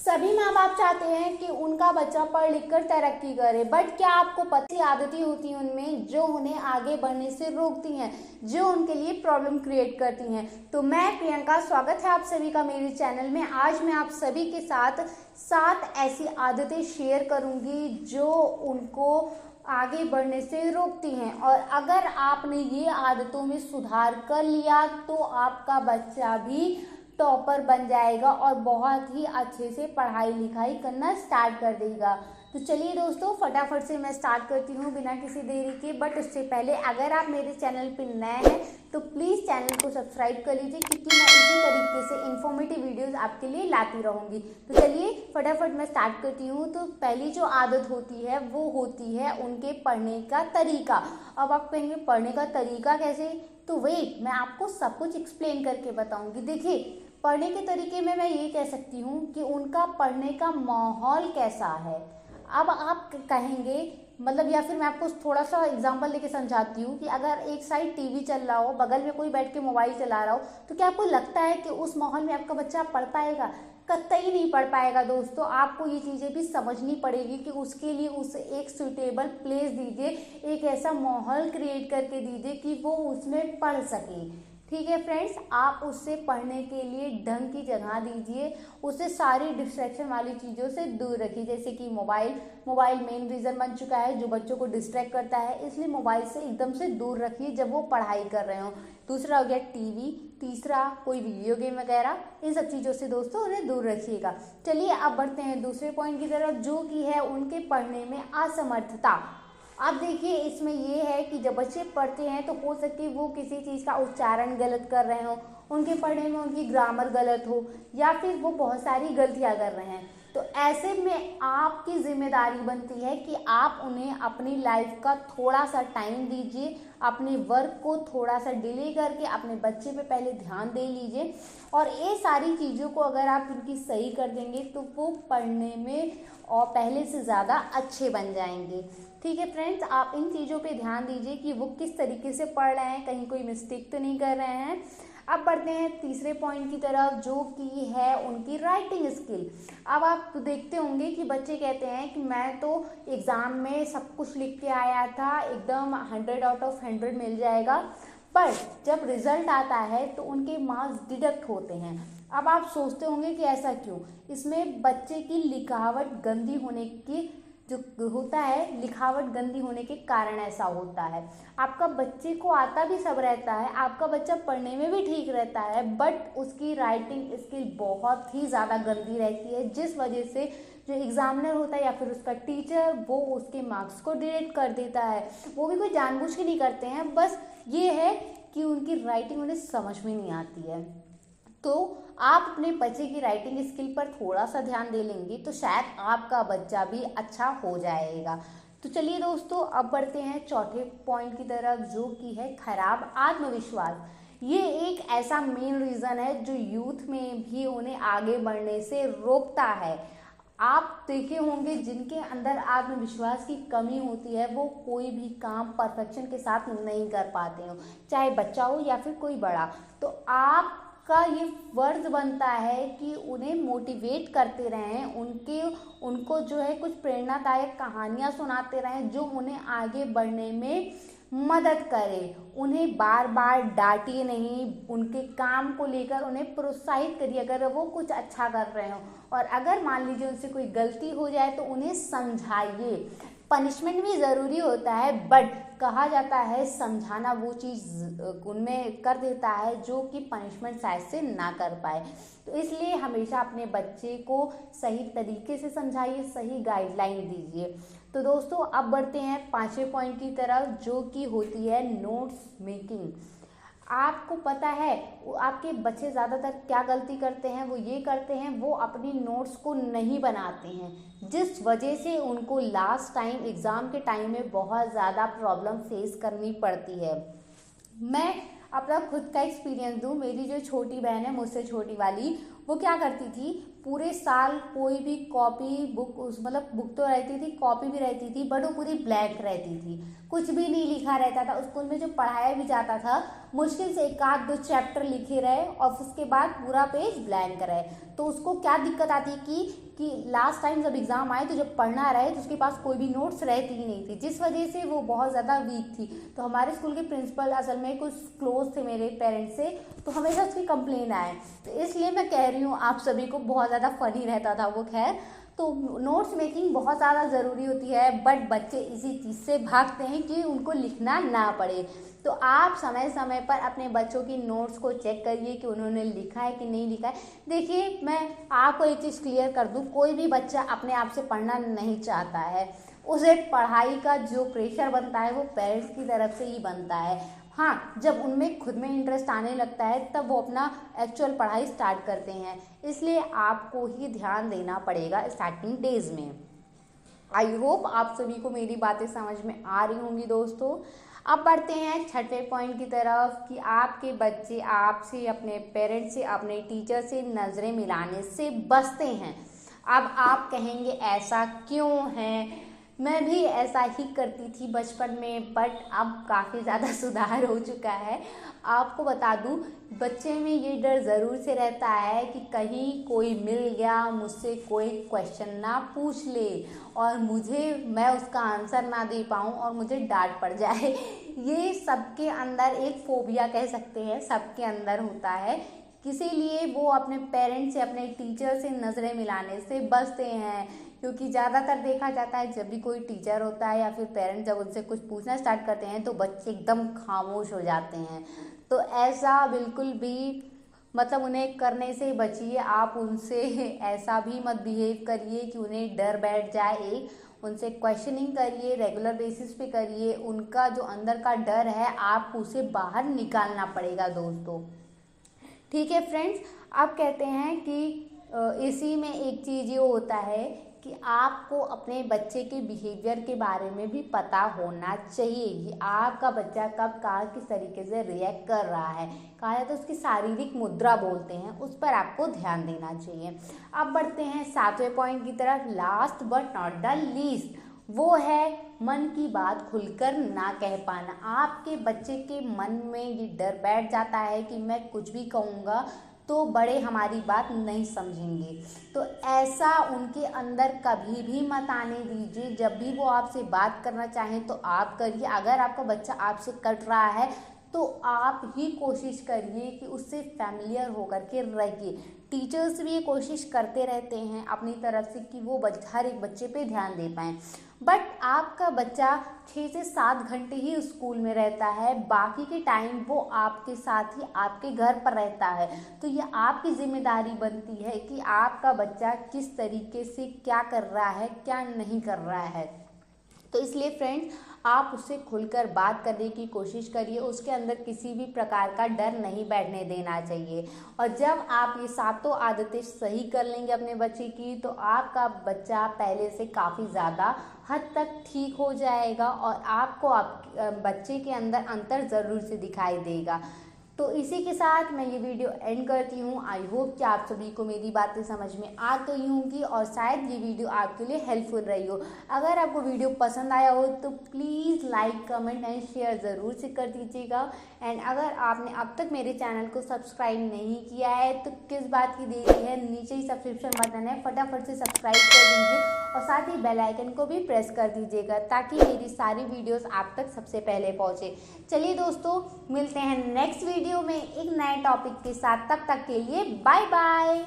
सभी माँ बाप चाहते हैं कि उनका बच्चा पढ़ लिख कर तरक्की करे, बट क्या आपको पता, आदतें होती हैं उनमें जो उन्हें आगे बढ़ने से रोकती हैं, जो उनके लिए प्रॉब्लम क्रिएट करती हैं। तो मैं प्रियंका, स्वागत है आप सभी का मेरे चैनल में। आज मैं आप सभी के साथ 7 ऐसी आदतें शेयर करूंगी जो उनको आगे बढ़ने से रोकती हैं, और अगर आपने ये आदतों में सुधार कर लिया तो आपका बच्चा भी टॉपर बन जाएगा और बहुत ही अच्छे से पढ़ाई लिखाई करना स्टार्ट कर देगा। तो चलिए दोस्तों, फटाफट से मैं स्टार्ट करती हूँ बिना किसी देरी के। बट उससे पहले अगर आप मेरे चैनल पर नए हैं तो प्लीज़ चैनल को सब्सक्राइब कर लीजिए, क्योंकि मैं इसी तरीके से इन्फॉर्मेटिव वीडियोस आपके लिए लाती रहूँगी। तो चलिए फटाफट मैं स्टार्ट करती हूँ। तो पहली जो आदत होती है वो होती है उनके पढ़ने का तरीका। अब आप कहेंगे पढ़ने का तरीका कैसे? तो वेट, मैं आपको सब कुछ एक्सप्लेन करके बताऊँगी। देखिए, पढ़ने के तरीके में मैं ये कह सकती हूँ कि उनका पढ़ने का माहौल कैसा है। अब आप कहेंगे, मतलब, या फिर मैं आपको थोड़ा सा एग्जांपल लेके समझाती हूँ कि अगर एक साइड टीवी चल रहा हो, बगल में कोई बैठ के मोबाइल चला रहा हो, तो क्या आपको लगता है कि उस माहौल में आपका बच्चा पढ़ पाएगा? कतई नहीं पढ़ पाएगा दोस्तों। आपको ये चीज़ें भी समझनी पड़ेगी कि उसके लिए उसे एक सूटेबल प्लेस दीजिए, एक ऐसा माहौल क्रिएट करके दीजिए कि वो उसमें पढ़ सके। ठीक है फ्रेंड्स, आप उससे पढ़ने के लिए ढंग की जगह दीजिए, उसे सारी डिस्ट्रैक्शन वाली चीज़ों से दूर रखिए, जैसे कि मोबाइल मेन रीज़न बन चुका है जो बच्चों को डिस्ट्रैक्ट करता है, इसलिए मोबाइल से एकदम से दूर रखिए जब वो पढ़ाई कर रहे हो। दूसरा हो गया टीवी, तीसरा कोई वीडियो गेम वगैरह, इन सब चीज़ों से दोस्तों उन्हें दूर रखिएगा। चलिए अब बढ़ते हैं दूसरे पॉइंट की तरफ, जो कि है उनके पढ़ने में असमर्थता। अब देखिए, इसमें ये है कि जब बच्चे पढ़ते हैं तो हो सके वो किसी चीज़ का उच्चारण गलत कर रहे हो, उनके पढ़ने में उनकी ग्रामर गलत हो, या फिर वो बहुत सारी गलतियां कर रहे हैं। तो ऐसे में आपकी जिम्मेदारी बनती है कि आप उन्हें अपनी लाइफ का थोड़ा सा टाइम दीजिए, अपने वर्क को थोड़ा सा डिले करके अपने बच्चे पे पहले ध्यान दे लीजिए, और ये सारी चीज़ों को अगर आप उनकी सही कर देंगे तो वो पढ़ने में और पहले से ज़्यादा अच्छे बन जाएंगे। ठीक है फ्रेंड्स, आप इन चीज़ों पे ध्यान दीजिए कि वो किस तरीके से पढ़ रहे हैं, कहीं कोई मिस्टेक तो नहीं कर रहे हैं। अब बढ़ते हैं तीसरे पॉइंट की तरफ, जो कि है उनकी राइटिंग स्किल। अब आप देखते होंगे कि बच्चे कहते हैं कि मैं तो एग्ज़ाम में सब कुछ लिख के आया था, एकदम 100 आउट ऑफ 100 मिल जाएगा, पर जब रिजल्ट आता है तो उनके मार्क्स डिडक्ट होते हैं। अब आप सोचते होंगे कि ऐसा क्यों? इसमें बच्चे की लिखावट गंदी होने की जो होता है, लिखावट गंदी होने के कारण ऐसा होता है। आपका बच्चे को आता भी सब रहता है, आपका बच्चा पढ़ने में भी ठीक रहता है, बट उसकी राइटिंग स्किल बहुत ही ज़्यादा गंदी रहती है, जिस वजह से जो एग्जामिनर होता है या फिर उसका टीचर वो उसके मार्क्स को डिलीट कर देता है। वो भी कोई जानबूझ के नहीं करते हैं, बस ये है कि उनकी राइटिंग उन्हें समझ में नहीं आती है। तो आप अपने बच्चे की राइटिंग स्किल पर थोड़ा सा ध्यान दे लेंगे तो शायद आपका बच्चा भी अच्छा हो जाएगा। तो चलिए दोस्तों, अब बढ़ते हैं चौथे पॉइंट की तरफ, जो कि है खराब आत्मविश्वास। ये एक ऐसा मेन रीज़न है जो यूथ में भी उन्हें आगे बढ़ने से रोकता है। आप देखे होंगे जिनके अंदर आत्मविश्वास की कमी होती है वो कोई भी काम परफेक्शन के साथ नहीं कर पाते हो, चाहे बच्चा हो या फिर कोई बड़ा। तो आपका ये फर्ज बनता है कि उन्हें मोटिवेट करते रहें, उनको जो है कुछ प्रेरणादायक कहानियाँ सुनाते रहें जो उन्हें आगे बढ़ने में मदद करे। उन्हें बार बार डांटिए नहीं, उनके काम को लेकर उन्हें प्रोत्साहित करिए अगर वो कुछ अच्छा कर रहे हो, और अगर मान लीजिए उनसे कोई गलती हो जाए तो उन्हें समझाइए। पनिशमेंट भी ज़रूरी होता है, बट कहा जाता है समझाना वो चीज़ उनमें कर देता है जो कि पनिशमेंट शायद से ना कर पाए। तो इसलिए हमेशा अपने बच्चे को सही तरीके से समझाइए, सही गाइडलाइन दीजिए। तो दोस्तों, अब बढ़ते हैं पांचवें पॉइंट की तरफ, जो कि होती है नोट्स मेकिंग। आपको पता है आपके बच्चे ज़्यादातर क्या गलती करते हैं? वो ये करते हैं, वो अपनी नोट्स को नहीं बनाते हैं, जिस वजह से उनको लास्ट टाइम एग्ज़ाम के टाइम में बहुत ज़्यादा प्रॉब्लम फेस करनी पड़ती है। मैं अपना खुद का एक्सपीरियंस दूँ, मेरी जो छोटी बहन है, मुझसे छोटी वाली, वो क्या करती थी, पूरे साल कोई भी कॉपी बुक मतलब बुक तो रहती थी, कॉपी भी रहती थी, बट वो पूरी ब्लैंक रहती थी, कुछ भी नहीं लिखा रहता था। स्कूल में जो पढ़ाया भी जाता था मुश्किल से 1-2 चैप्टर लिखे रहे और उसके बाद पूरा पेज ब्लैंक रहे। तो उसको क्या दिक्कत आती कि लास्ट टाइम जब एग्ज़ाम आए तो जब पढ़ना रहे तो उसके पास कोई भी नोट्स रहती ही नहीं थी, जिस वजह से वो बहुत ज़्यादा वीक थी। तो हमारे स्कूल के प्रिंसिपल असल में कुछ क्लोज थे मेरे पेरेंट्स से, तो हमेशा उसकी कंप्लेन आए। तो इसलिए मैं कह रही हूँ आप सभी को, बहुत ज़्यादा फनी रहता था वो। खैर, तो नोट्स मेकिंग बहुत ज़्यादा ज़रूरी होती है, बट बच्चे इसी चीज़ से भागते हैं कि उनको लिखना ना पड़े। तो आप समय समय पर अपने बच्चों की नोट्स को चेक करिए कि उन्होंने लिखा है कि नहीं लिखा है। देखिए, मैं आपको एक चीज़ क्लियर कर दूं, कोई भी बच्चा अपने आप से पढ़ना नहीं चाहता है। उसे पढ़ाई का जो प्रेशर बनता है वो पेरेंट्स की तरफ से ही बनता है। हाँ, जब उनमें खुद में इंटरेस्ट आने लगता है तब वो अपना एक्चुअल पढ़ाई स्टार्ट करते हैं, इसलिए आपको ही ध्यान देना पड़ेगा स्टार्टिंग डेज में। आई होप आप सभी को मेरी बातें समझ में आ रही होंगी दोस्तों। अब बढ़ते हैं छठवें पॉइंट की तरफ कि आपके बच्चे आपसे, अपने पेरेंट्स से, अपने टीचर से नज़रें मिलाने से बचते हैं। अब आप कहेंगे ऐसा क्यों है? मैं भी ऐसा ही करती थी बचपन में, बट अब काफ़ी ज़्यादा सुधार हो चुका है। आपको बता दूं, बच्चे में ये डर ज़रूर से रहता है कि कहीं कोई मिल गया, मुझसे कोई क्वेश्चन ना पूछ ले और मैं उसका आंसर ना दे पाऊँ और मुझे डांट पड़ जाए। ये सबके अंदर एक फोबिया कह सकते हैं, सबके अंदर होता है। इसीलिए वो अपने पेरेंट्स से, अपने टीचर से नज़रें मिलाने से बचते हैं, क्योंकि ज़्यादातर देखा जाता है जब भी कोई टीचर होता है या फिर पेरेंट्स जब उनसे कुछ पूछना स्टार्ट करते हैं तो बच्चे एकदम खामोश हो जाते हैं। तो ऐसा बिल्कुल भी मतलब उन्हें करने से बचिए। आप उनसे ऐसा भी मत बिहेव करिए कि उन्हें डर बैठ जाए। उनसे क्वेश्चनिंग करिए, रेगुलर बेसिस पे करिए। उनका जो अंदर का डर है आप उसे बाहर निकालना पड़ेगा दोस्तों। ठीक है फ्रेंड्स, अब कहते हैं कि इसी में एक चीज़ ये होता है कि आपको अपने बच्चे के बिहेवियर के बारे में भी पता होना चाहिए कि आपका बच्चा कब कहाँ किस तरीके से रिएक्ट कर रहा है। कहा जाए तो उसकी शारीरिक मुद्रा बोलते हैं, उस पर आपको ध्यान देना चाहिए। अब बढ़ते हैं 7वें पॉइंट की तरफ, last but not the least. वो है मन की बात खुलकर ना कह पाना। आपके बच्चे के मन में ये डर बैठ जाता है कि मैं कुछ भी कहूँगा तो बड़े हमारी बात नहीं समझेंगे। तो ऐसा उनके अंदर कभी भी मत आने दीजिए। जब भी वो आपसे बात करना चाहें तो आप करिए। अगर आपका बच्चा आपसे कट रहा है तो आप ही कोशिश करिए कि उससे फैमिलियर होकर के रहिए। टीचर्स भी ये कोशिश करते रहते हैं अपनी तरफ से कि वो हर एक बच्चे पे ध्यान दे पाएँ, बट आपका बच्चा 6 से 7 घंटे ही स्कूल में रहता है, बाकी के टाइम वो आपके साथ ही आपके घर पर रहता है। तो ये आपकी जिम्मेदारी बनती है कि आपका बच्चा किस तरीके से क्या कर रहा है, क्या नहीं कर रहा है। तो इसलिए फ्रेंड्स, आप उससे खुलकर बात करने की कोशिश करिए। उसके अंदर किसी भी प्रकार का डर नहीं बैठने देना चाहिए। और जब आप ये 7 आदतें सही कर लेंगे अपने बच्चे की, तो आपका बच्चा पहले से काफ़ी ज़्यादा हद तक ठीक हो जाएगा और आपको बच्चे के अंदर अंतर ज़रूर से दिखाई देगा। तो इसी के साथ मैं ये वीडियो एंड करती हूँ। आई होप कि आप सभी को मेरी बातें समझ में आ गई होंगी और शायद ये वीडियो आपके लिए हेल्पफुल रही हो। अगर आपको वीडियो पसंद आया हो तो please like, comment and share ज़रूर से कर दीजिएगा। एंड अगर आपने अब तक मेरे चैनल को सब्सक्राइब नहीं किया है तो किस बात की देरी है, नीचे ही सब्सक्रिप्शन बटन है, फटाफट से सब्सक्राइब कर दीजिए और साथ ही बेल आइकन को भी प्रेस कर दीजिएगा ताकि मेरी सारी वीडियोस आप तक सबसे पहले पहुंचे। चलिए दोस्तों, मिलते हैं नेक्स्ट वीडियो में एक नए टॉपिक के साथ। तब तक के लिए बाय बाय।